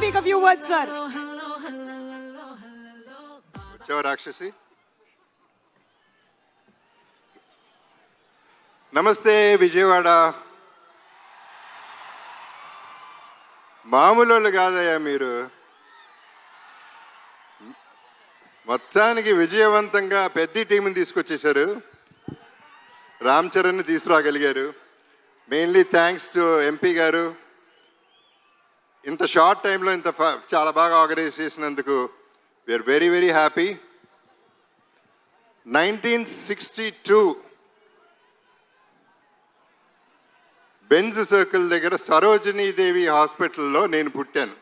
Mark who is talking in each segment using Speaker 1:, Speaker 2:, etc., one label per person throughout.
Speaker 1: speak a few words, sir.
Speaker 2: వచ్చావా రాక్షసి? నమస్తే విజయవాడ. మామూలు కాదయ్యా మీరు. మొత్తానికి విజయవంతంగా పెద్ద టీంని తీసుకొచ్చేశారు. రామ్ చరణ్ని తీసుకురాగలిగారు. మెయిన్లీ థ్యాంక్స్ టు ఎంపీ గారు. ఇంత షార్ట్ టైంలో ఇంత చాలా బాగా ఆర్గనైజ్ చేసినందుకు we are very very. 1962 Benz circle దగ్గర సరోజినీదేవి హాస్పిటల్లో నేను పుట్టాను.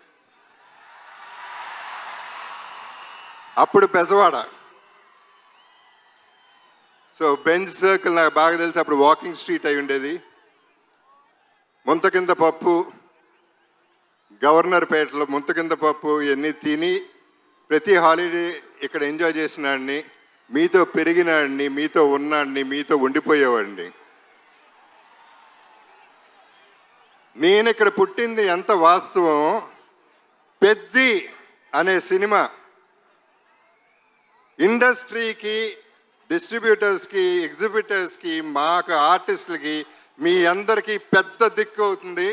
Speaker 2: అప్పుడు పెజవాడ. సో బెంజ్ సర్కిల్ నాకు బాగా తెలిసి అప్పుడు వాకింగ్ స్ట్రీట్ అయి ఉండేది. ముంత కింద పప్పు, గవర్నర్ పేటలో ముంత కింద పప్పు ఇవన్నీ తిని ప్రతి హాలిడే ఇక్కడ ఎంజాయ్ చేసినాడిని, మీతో పెరిగినాడిని, మీతో ఉన్నాడిని, మీతో ఉండిపోయేవాడిని. నేను ఇక్కడ పుట్టింది ఎంత వాస్తవం. పెద్ది అనే సినిమా ఇండస్ట్రీకి, డిస్ట్రిబ్యూటర్స్కి, ఎగ్జిబిటర్స్కి, మాకు ఆర్టిస్టులకి, మీ అందరికీ పెద్ద దిక్కు అవుతుంది.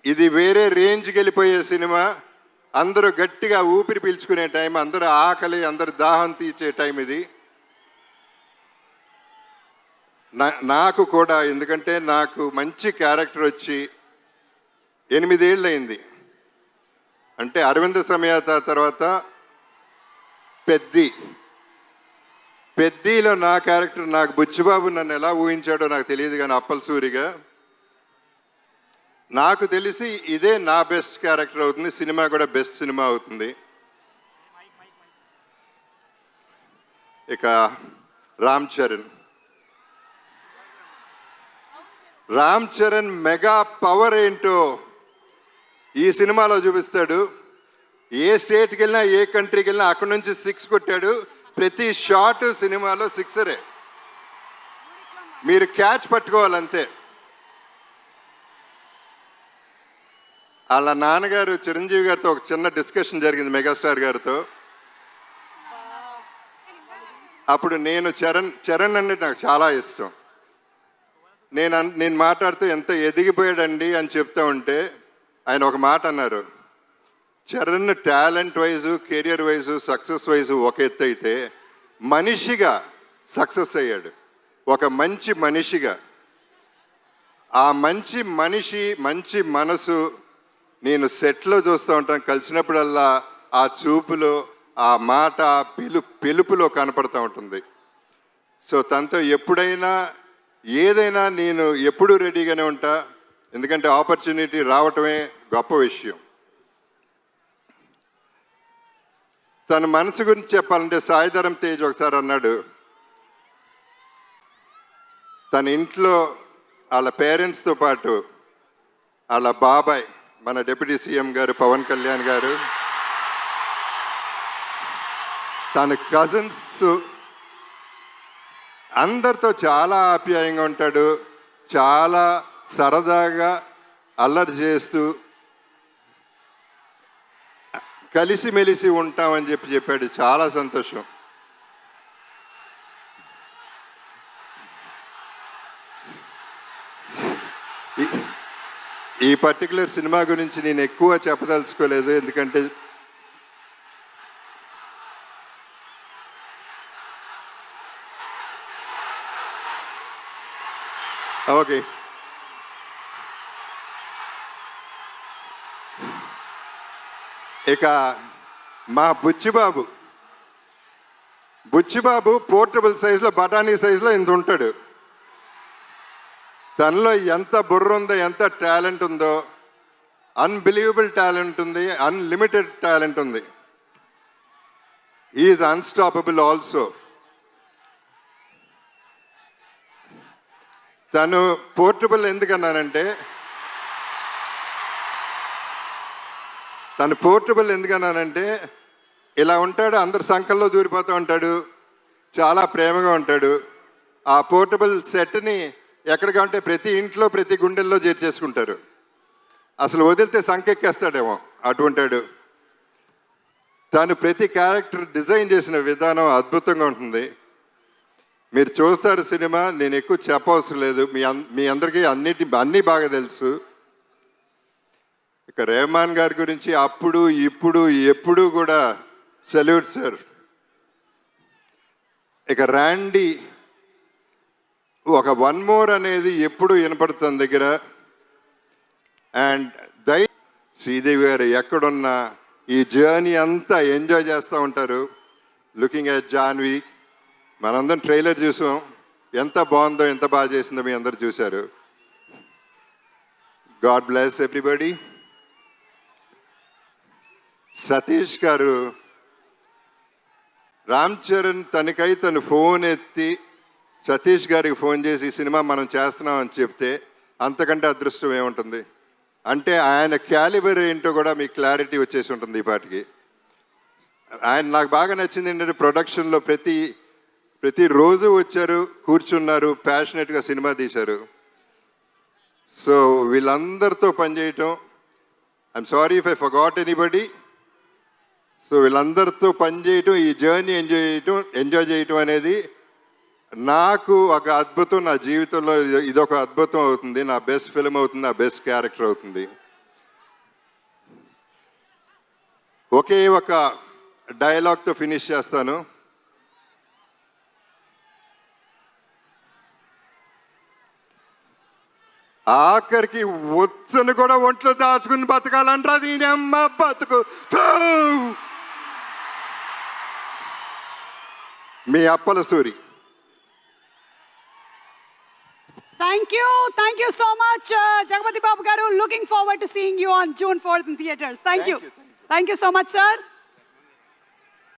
Speaker 2: ఇది వేరే రేంజ్కి వెళ్ళిపోయే సినిమా. అందరూ గట్టిగా ఊపిరి పీల్చుకునే టైం, అందరూ ఆకలి, అందరు దాహం తీర్చే టైం ఇది. నాకు కూడా, ఎందుకంటే నాకు మంచి క్యారెక్టర్ వచ్చి 8 ఏళ్ళు అయింది. అంటే అరవింద సమేత తర్వాత పెద్దిలో నా క్యారెక్టర్, నాకు బుచ్చిబాబు నన్ను ఎలా ఊహించాడో నాకు తెలియదు, కానీ అప్పల్ సూరిగా నాకు తెలిసి ఇదే నా బెస్ట్ క్యారెక్టర్ అవుతుంది. సినిమా కూడా బెస్ట్ సినిమా అవుతుంది. ఇక రామ్ చరణ్ మెగా పవర్ ఏంటో ఈ సినిమాలో చూపిస్తాడు. ఏ స్టేట్కి వెళ్ళినా, ఏ కంట్రీకి వెళ్ళినా అక్కడి నుంచి 6 కొట్టాడు. ప్రతి షాట్ సినిమాలో 6రే. మీరు క్యాచ్ పట్టుకోవాలంతే. వాళ్ళ నాన్నగారు చిరంజీవి గారితో ఒక చిన్న డిస్కషన్ జరిగింది, మెగాస్టార్ గారితో. అప్పుడు నేను చరణ్ అంటే నాకు చాలా ఇష్టం. నేను మాట్లాడుతూ ఎంత ఎదిగిపోయాడండి అని చెప్తా ఉంటే ఆయన ఒక మాట అన్నారు, Charan talent wise, career wise, success wise ఒక ఎత్తు అయితే మనిషిగా సక్సెస్ అయ్యాడు. ఒక మంచి మనిషిగా, ఆ మంచి మనిషి, మంచి మనసు నేను సెట్లో చూస్తూ ఉంటాను. కలిసినప్పుడల్లా ఆ చూపులో, ఆ మాట, పిలుపులో కనపడుతూ ఉంటుంది. సో తనతో ఎప్పుడైనా ఏదైనా నేను ఎప్పుడూ రెడీగానే ఉంటా. ఎందుకంటే ఆపర్చునిటీ రావటమే గొప్ప విషయం. తన మనసు గురించి చెప్పాలంటే సాయిధరం తేజ్ ఒకసారి అన్నాడు, తన ఇంట్లో వాళ్ళ పేరెంట్స్తో పాటు వాళ్ళ బాబాయ్, మన డిప్యూటీ సీఎం గారు పవన్ కళ్యాణ్ గారు, తన కజిన్స్ అందరితో చాలా ఆప్యాయంగా ఉంటాడు. చాలా సరదాగా అల్లరి చేస్తూ కలిసిమెలిసి ఉంటామని చెప్పాడు. చాలా సంతోషం. ఈ పర్టికులర్ సినిమా గురించి నేను ఎక్కువ చెప్పదలుచుకోలేదు, ఎందుకంటే ఓకే. ఇక మా బుచ్చిబాబు పోర్టబుల్ సైజులో, బఠానీ సైజులో ఇంత ఉంటాడు. తనలో ఎంత బుర్ర ఉందో, ఎంత టాలెంట్ ఉందో, అన్బిలీవబుల్ టాలెంట్ ఉంది, అన్లిమిటెడ్ టాలెంట్ ఉంది. Is unstoppable also. తను పోర్టబుల్ ఎందుకన్నానంటే, ఇలా ఉంటాడు, అందరు సంకల్లో దూరిపోతూ ఉంటాడు, చాలా ప్రేమగా ఉంటాడు. ఆ పోర్టబుల్ సెట్ని ఎక్కడికంటే ప్రతి ఇంట్లో, ప్రతి గుండెల్లో చేర్చేసుకుంటారు. అసలు వదిలితే సంకెక్కేస్తాడేమో అటువంటాడు. తను ప్రతి క్యారెక్టర్ డిజైన్ చేసిన విధానం అద్భుతంగా ఉంటుంది. మీరు చూస్తారు సినిమా, నేను ఎక్కువ చెప్పవసరం లేదు, మీ అందరికీ అన్నీ బాగా తెలుసు. ఇక రెహమాన్ గారి గురించి అప్పుడు ఇప్పుడు ఎప్పుడు కూడా సెల్యూట్ సార్. ఇక ర్యాండీ ఒక వన్ మోర్ అనేది ఎప్పుడు వినపడుతుంది దగ్గర. అండ్ శ్రీదేవి గారు ఎక్కడున్నా ఈ జర్నీ అంతా ఎంజాయ్ చేస్తూ ఉంటారు. లుకింగ్ ఎట్ జాన్వి, మనందరం ట్రైలర్ చూసాం, ఎంత బాగుందో, ఎంత బాగా చేసిందో మీ అందరు చూశారు. God bless everybody. సతీష్ గారు, రామ్ చరణ్ తనకై తను ఫోన్ ఎత్తి సతీష్ గారికి ఫోన్ చేసి ఈ సినిమా మనం చేస్తున్నాం అని చెప్తే అంతకంటే అదృష్టం ఏముంటుంది. అంటే ఆయన క్యాలిబర్ ఏంటో కూడా మీకు క్లారిటీ వచ్చేసి ఉంటుంది ఈ పాటికి. ఆయన నాకు బాగా నచ్చింది ఏంటంటే ప్రొడక్షన్లో ప్రతిరోజు వచ్చారు, కూర్చున్నారు, ప్యాషనెట్గా సినిమా తీశారు. సో వీళ్ళందరితో పనిచేయటం, I'm sorry if I forgot anybody. So వీళ్ళందరితో పనిచేయటం, ఈ జర్నీ ఎంజాయ్ చేయటం అనేది నాకు ఒక అద్భుతం. నా జీవితంలో ఇదొక అద్భుతం అవుతుంది, నా బెస్ట్ ఫిల్మ్ అవుతుంది, నా బెస్ట్ క్యారెక్టర్ అవుతుంది. ఒకే ఒక డైలాగ్తో ఫినిష్ చేస్తాను. ఆఖరికి వచ్చను కూడా ఒంట్లో దాచుకుని బతకాలంటారా దీని అమ్మ బతుకు. మీ Appala Suri.
Speaker 1: Thank you so much, Jagapati Babu garu. Looking forward to seeing you on June 4th in theaters. Thank you so much, sir.